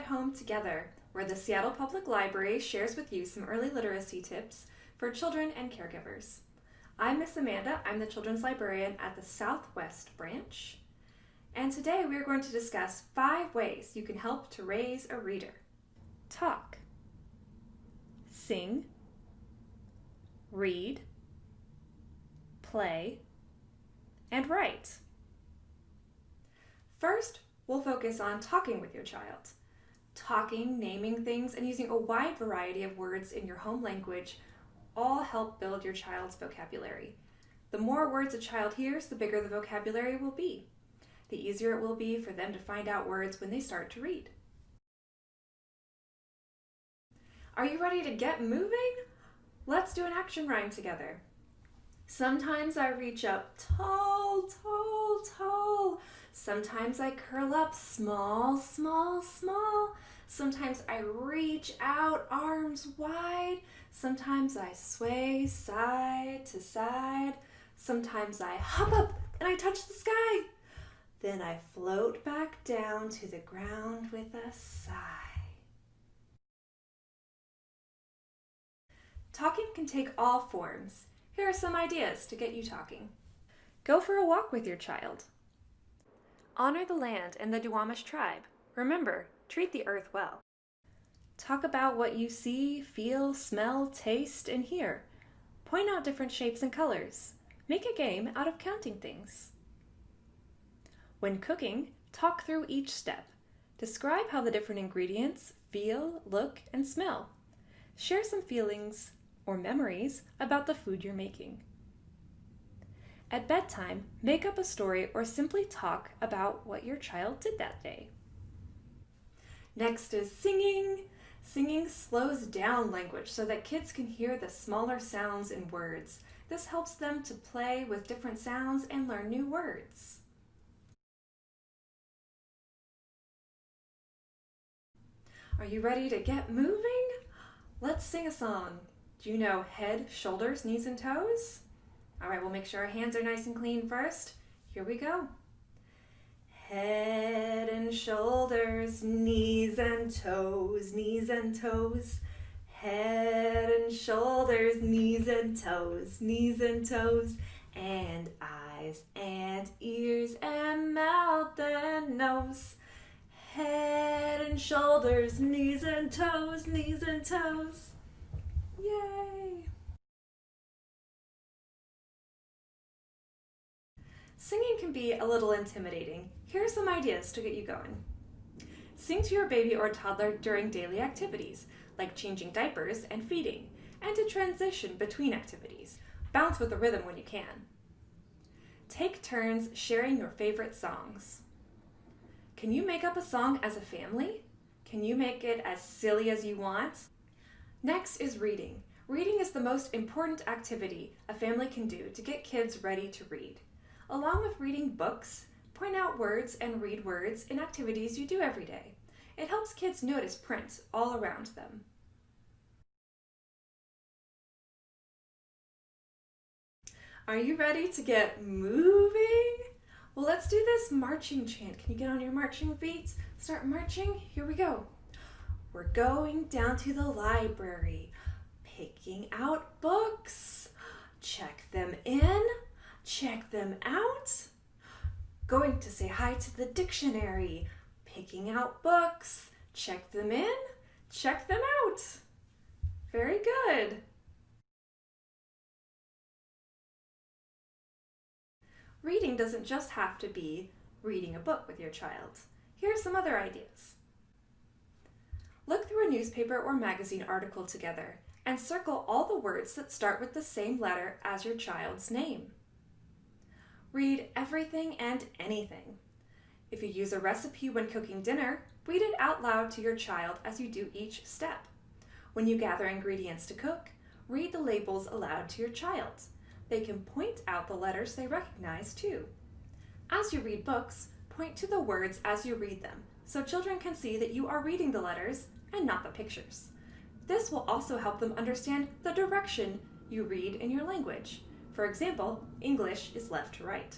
Home Together, where the Seattle Public Library shares with you some early literacy tips for children and caregivers. I'm Miss Amanda. I'm the children's librarian at the Southwest branch. And today we are going to discuss 5 ways you can help to raise a reader. Talk, sing, read, play, and write. First, we'll focus on talking with your child. Talking, naming things, and using a wide variety of words in your home language all help build your child's vocabulary. The more words a child hears, the bigger the vocabulary will be. The easier it will be for them to find out words when they start to read. Are you ready to get moving? Let's do an action rhyme together. Sometimes I reach up tall, tall, tall. Sometimes I curl up small, small, small. Sometimes I reach out arms wide. Sometimes I sway side to side. Sometimes I hop up and I touch the sky. Then I float back down to the ground with a sigh. Talking can take all forms. Here are some ideas to get you talking. Go for a walk with your child. Honor the land and the Duwamish tribe. Remember, treat the earth well. Talk about what you see, feel, smell, taste, and hear. Point out different shapes and colors. Make a game out of counting things. When cooking, talk through each step. Describe how the different ingredients feel, look, and smell. Share some feelings or memories about the food you're making. At bedtime, make up a story or simply talk about what your child did that day. Next is singing. Singing slows down language so that kids can hear the smaller sounds in words. This helps them to play with different sounds and learn new words. Are you ready to get moving? Let's sing a song. Do you know head, shoulders, knees, and toes? All right, we'll make sure our hands are nice and clean first. Here we go. Head and shoulders, knees and toes, knees and toes. Head and shoulders, knees and toes, knees and toes. And eyes and ears and mouth and nose. Head and shoulders, knees and toes, knees and toes. Yay! Singing can be a little intimidating. Here are some ideas to get you going. Sing to your baby or toddler during daily activities, like changing diapers and feeding, and to transition between activities. Bounce with the rhythm when you can. Take turns sharing your favorite songs. Can you make up a song as a family? Can you make it as silly as you want? Next is reading. Reading is the most important activity a family can do to get kids ready to read. Along with reading books, point out words and read words in activities you do every day. It helps kids notice print all around them. Are you ready to get moving? Well, let's do this marching chant. Can you get on your marching feet? Start marching. Here we go. We're going down to the library, picking out books. Check them in, check them out. Going to say hi to the dictionary, picking out books. Check them in, check them out. Very good. Reading doesn't just have to be reading a book with your child. Here are some other ideas. Look through a newspaper or magazine article together and circle all the words that start with the same letter as your child's name. Read everything and anything. If you use a recipe when cooking dinner, read it out loud to your child as you do each step. When you gather ingredients to cook, read the labels aloud to your child. They can point out the letters they recognize too. As you read books, point to the words as you read them, so children can see that you are reading the letters and not the pictures. This will also help them understand the direction you read in your language. For example, English is left to right.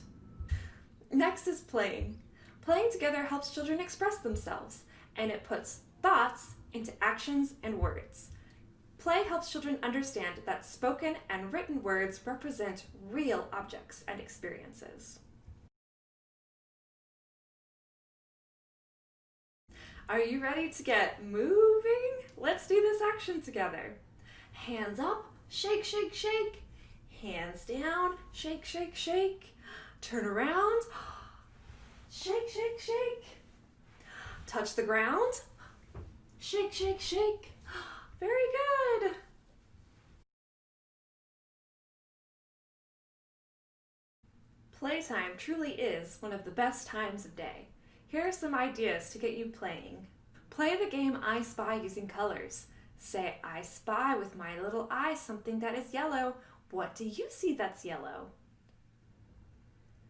Next is playing. Playing together helps children express themselves, and it puts thoughts into actions and words. Play helps children understand that spoken and written words represent real objects and experiences. Are you ready to get moving? Let's do this action together. Hands up, shake, shake, shake. Hands down, shake, shake, shake. Turn around, shake, shake, shake. Touch the ground, shake, shake, shake. Very good. Playtime truly is one of the best times of day. Here are some ideas to get you playing. Play the game I Spy using colors. Say, I spy with my little eye something that is yellow. What do you see that's yellow?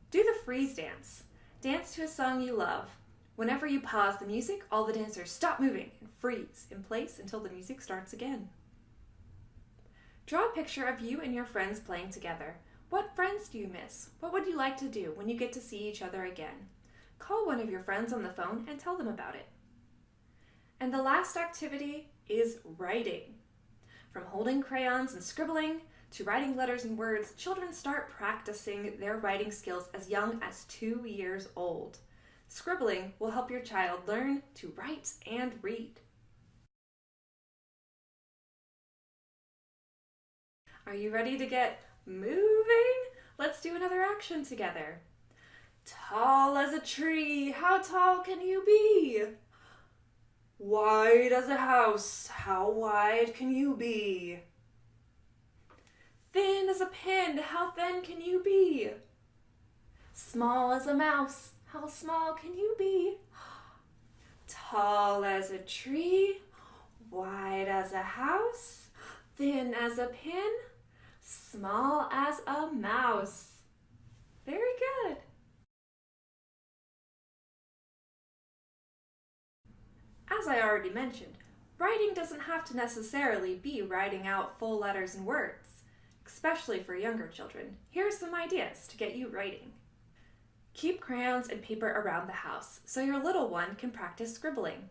Do the freeze dance. Dance to a song you love. Whenever you pause the music, all the dancers stop moving and freeze in place until the music starts again. Draw a picture of you and your friends playing together. What friends do you miss? What would you like to do when you get to see each other again? Call one of your friends on the phone and tell them about it. And the last activity is writing. From holding crayons and scribbling to writing letters and words, children start practicing their writing skills as young as 2 years old. Scribbling will help your child learn to write and read. Are you ready to get moving? Let's do another action together. Tall as a tree, how tall can you be? Wide as a house, how wide can you be? Thin as a pin, how thin can you be? Small as a mouse, how small can you be? Tall as a tree, wide as a house, thin as a pin, small as a mouse. Very good. As I already mentioned, writing doesn't have to necessarily be writing out full letters and words, especially for younger children. Here are some ideas to get you writing. Keep crayons and paper around the house so your little one can practice scribbling.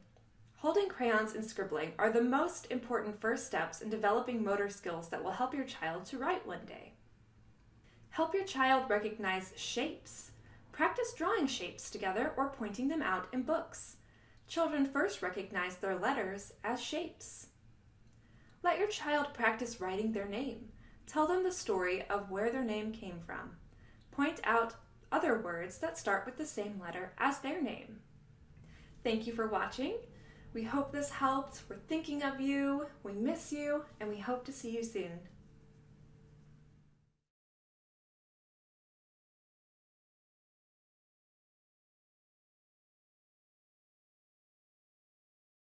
Holding crayons and scribbling are the most important first steps in developing motor skills that will help your child to write one day. Help your child recognize shapes. Practice drawing shapes together or pointing them out in books. Children first recognize their letters as shapes. Let your child practice writing their name. Tell them the story of where their name came from. Point out other words that start with the same letter as their name. Thank you for watching. We hope this helped. We're thinking of you, we miss you, and we hope to see you soon.